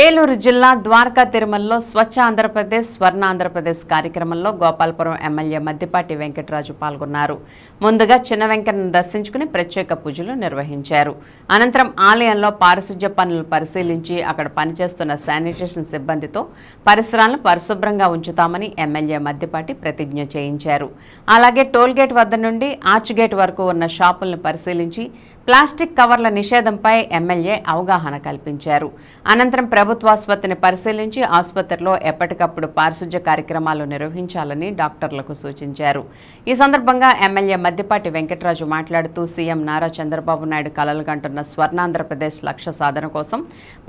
ఏలూరు జిల్లా ద్వారకా తిరుమలలో స్వచ్ఛ ఆంధ్రప్రదేశ్ స్వర్ణ ఆంధ్రప్రదేశ్ కార్యక్రమంలో గోపాలపురం ఎమ్మెల్యే మద్దిపాటి వెంకటరాజు పాల్గొన్నారు. ముందుగా చిన్న వెంకన్నను దర్శించుకుని ప్రత్యేక పూజలు నిర్వహించారు. అనంతరం ఆలయంలో పారిశుధ్య పనులు పరిశీలించి అక్కడ పనిచేస్తున్న శానిటేషన్ సిబ్బందితో పరిసరాలను పరిశుభ్రంగా ఉంచుతామని ఎమ్మెల్యే మద్దిపాటి ప్రతిజ్ఞ చేయించారు. అలాగే టోల్గేట్ వద్ద నుండి ఆర్చ్ గేట్ వరకు ఉన్న షాపులను పరిశీలించి ప్లాస్టిక్ కవర్ల నిషేధంపై ఎమ్మెల్యే అవగాహన కల్పించారు. అనంతరం ప్రభుత్వాసుపత్రిని పరిశీలించి ఆసుపత్రిలో ఎప్పటికప్పుడు పారిశుధ్య కార్యక్రమాలు నిర్వహించాలని డాక్టర్లకు సూచించారు. ఈ సందర్భంగా ఎమ్మెల్యే మద్దిపాటి వెంకటరాజు మాట్లాడుతూ సీఎం నారా చంద్రబాబు నాయుడు కలలుగంటున్న స్వర్ణాంధ్రప్రదేశ్ లక్ష్య సాధన కోసం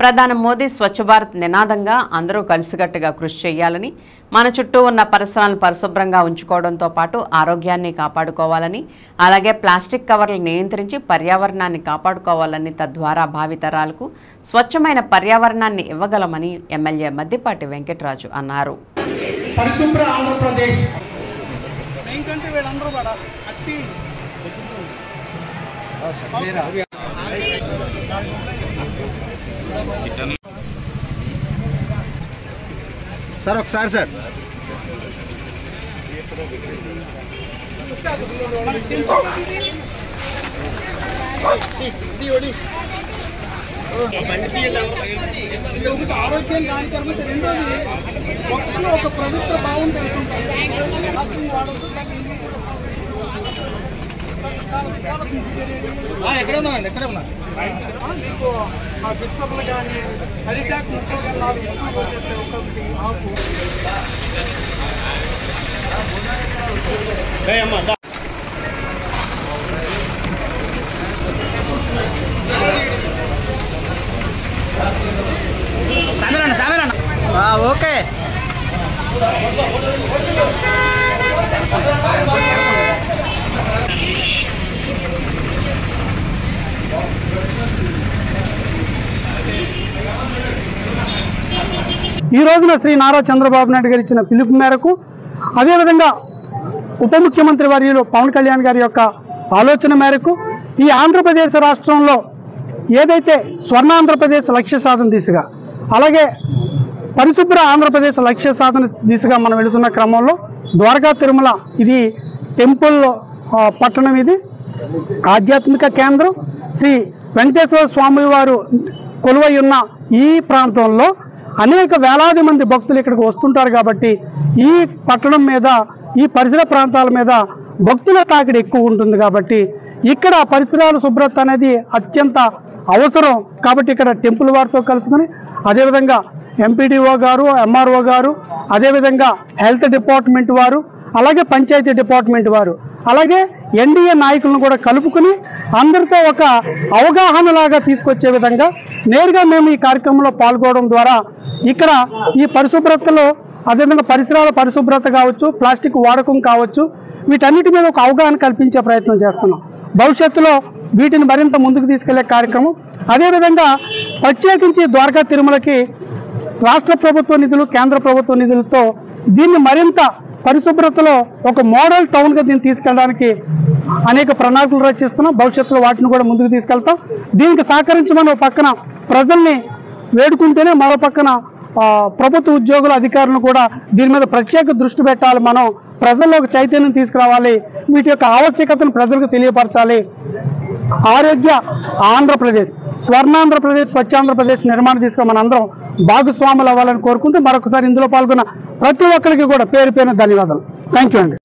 ప్రధాని మోదీ స్వచ్ఛ భారత్ నినాదంగా అందరూ కలిసికట్టుగా కృషి చేయాలని, మన చుట్టూ ఉన్న పరిసరాలను పరిశుభ్రంగా ఉంచుకోవడంతో పాటు ఆరోగ్యాన్ని కాపాడుకోవాలని, అలాగే ప్లాస్టిక్ కవర్లు నియంత్రించి పర్యావరణాన్ని కాపాడుకోవాలని, తద్వారా భావితరాలకు స్వచ్ఛమైన పర్యావరణాన్ని ఇవ్వగలమని ఎమ్మెల్యే మద్దిపాటి వెంకటరాజు అన్నారు. పరిశుభ్ర ఆంధ్రప్రదేశ్ సార్ ఒకసారి సార్ ఆరోగ్యం కార్యక్రమం రెండోది భక్తులు ఒక ప్రభుత్వ భావం ఎక్కడే ఉన్నానండి ఎక్కడే ఉన్నా మీకు ఆ బిస్కప్లు కానీ హరిటాక్ ముక్కలు కానీ ఒక్కొక్కటి ఆకు ఓకే ఈ రోజున శ్రీ నారా చంద్రబాబు నాయుడు గారు ఇచ్చిన పిలుపు మేరకు, అదేవిధంగా ఉప ముఖ్యమంత్రి వర్యులు పవన్ కళ్యాణ్ గారి యొక్క ఆలోచన మేరకు ఈ ఆంధ్రప్రదేశ్ రాష్ట్రంలో ఏదైతే స్వర్ణ ఆంధ్రప్రదేశ్ లక్ష్య సాధన దిశగా, అలాగే పరిశుభ్ర ఆంధ్రప్రదేశ్ లక్ష్య సాధన దిశగా మనం వెళుతున్న క్రమంలో ద్వారకా తిరుమల ఇది టెంపుల్ పట్టణం, ఇది ఆధ్యాత్మిక కేంద్రం. శ్రీ వెంకటేశ్వర స్వామి వారు కొలువై ఉన్న ఈ ప్రాంతంలో అనేక వేలాది మంది భక్తులు ఇక్కడికి వస్తుంటారు. కాబట్టి ఈ పట్టణం మీద, ఈ పరిసర ప్రాంతాల మీద భక్తుల తాకిడి ఎక్కువ ఉంటుంది. కాబట్టి ఇక్కడ పరిసరాల శుభ్రత అనేది అత్యంత అవసరం. కాబట్టి ఇక్కడ టెంపుల్ వారితో కలుసుకొని, అదేవిధంగా ఎంపీడీఓ గారు, ఎంఆర్ఓ గారు, అదేవిధంగా హెల్త్ డిపార్ట్మెంట్ వారు, అలాగే పంచాయతీ డిపార్ట్మెంట్ వారు, అలాగే ఎన్డీఏ నాయకులను కూడా కలుపుకుని అందరితో ఒక అవగాహనలాగా తీసుకొచ్చే విధంగా నేరుగా మేము ఈ కార్యక్రమంలో పాల్గొనడం ద్వారా ఇక్కడ ఈ పరిశుభ్రతలో, అదేవిధంగా పరిసరాల పరిశుభ్రత కావచ్చు, ప్లాస్టిక్ వాడకం కావచ్చు, వీటన్నిటి మీద ఒక అవగాహన కల్పించే ప్రయత్నం చేస్తున్నాం. భవిష్యత్తులో వీటిని మరింత ముందుకు తీసుకెళ్లే కార్యక్రమం, అదేవిధంగా ప్రత్యేకించి ద్వారకా తిరుమలకి రాష్ట్ర ప్రభుత్వ నిధులు, కేంద్ర ప్రభుత్వ నిధులతో దీన్ని మరింత పరిశుభ్రతలో ఒక మోడల్ టౌన్గా దీన్ని తీసుకెళ్ళడానికి అనేక ప్రణాళికలు రచిస్తున్నాం. భవిష్యత్తులో వాటిని కూడా ముందుకు తీసుకెళ్తాం. దీనికి సహకరించమని ఒక పక్కన ప్రజల్ని వేడుకుంటేనే మరో పక్కన ప్రభుత్వ ఉద్యోగుల అధికారులను కూడా దీని మీద ప్రత్యేక దృష్టి పెట్టాలి. మనం ప్రజల్లో ఒక చైతన్యం తీసుకురావాలి. వీటి యొక్క ఆవశ్యకతను ప్రజలకు తెలియపరచాలి. ఆరోగ్య ఆంధ్రప్రదేశ్, స్వర్ణాంధ్రప్రదేశ్, స్వచ్ఛాంధ్రప్రదేశ్ నిర్మాణ దిశగా మనందరం భాగస్వాములు అవ్వాలని కోరుకుంటూ మరొకసారి ఇందులో పాల్గొన్న ప్రతి ఒక్కరికి కూడా పేరు పేరున ధన్యవాదాలు. థ్యాంక్ యూ అండి.